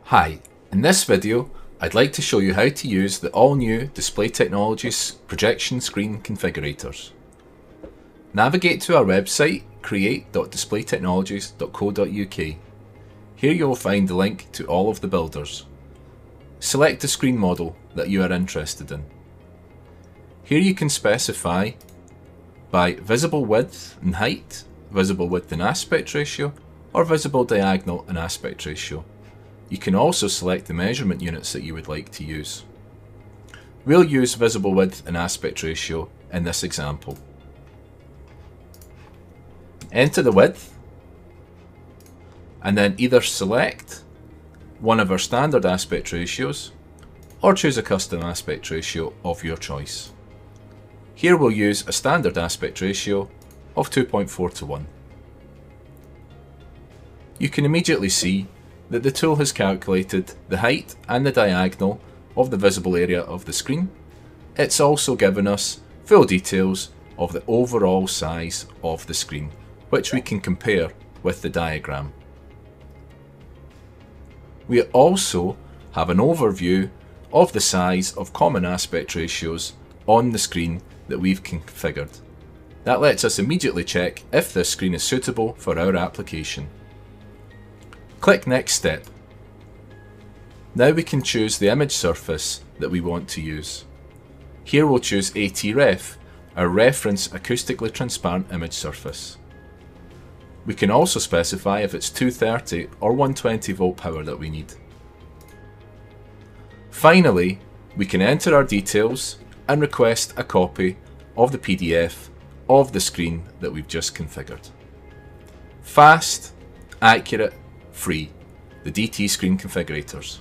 Hi, in this video I'd like to show you how to use the all-new Display Technologies projection screen configurators. Navigate to our website create.displaytechnologies.co.uk. Here you will find the link to all of the builders. Select the screen model that you are interested in. Here you can specify by visible width and height, visible width and aspect ratio, or visible diagonal and aspect ratio. You can also select the measurement units that you would like to use. We'll use visible width and aspect ratio in this example. Enter the width and then either select one of our standard aspect ratios or choose a custom aspect ratio of your choice. Here we'll use a standard aspect ratio of 2.4:1. You can immediately see that the tool has calculated the height and the diagonal of the visible area of the screen. It's also given us full details of the overall size of the screen, which we can compare with the diagram. We also have an overview of the size of common aspect ratios on the screen that we've configured. That lets us immediately check if this screen is suitable for our application. Click Next Step. Now we can choose the image surface that we want to use. Here we'll choose ATREF, our reference acoustically transparent image surface. We can also specify if it's 230 or 120 volt power that we need. Finally, we can enter our details and request a copy of the PDF of the screen that we've just configured. Fast, accurate, free, the DT Screen Configurators.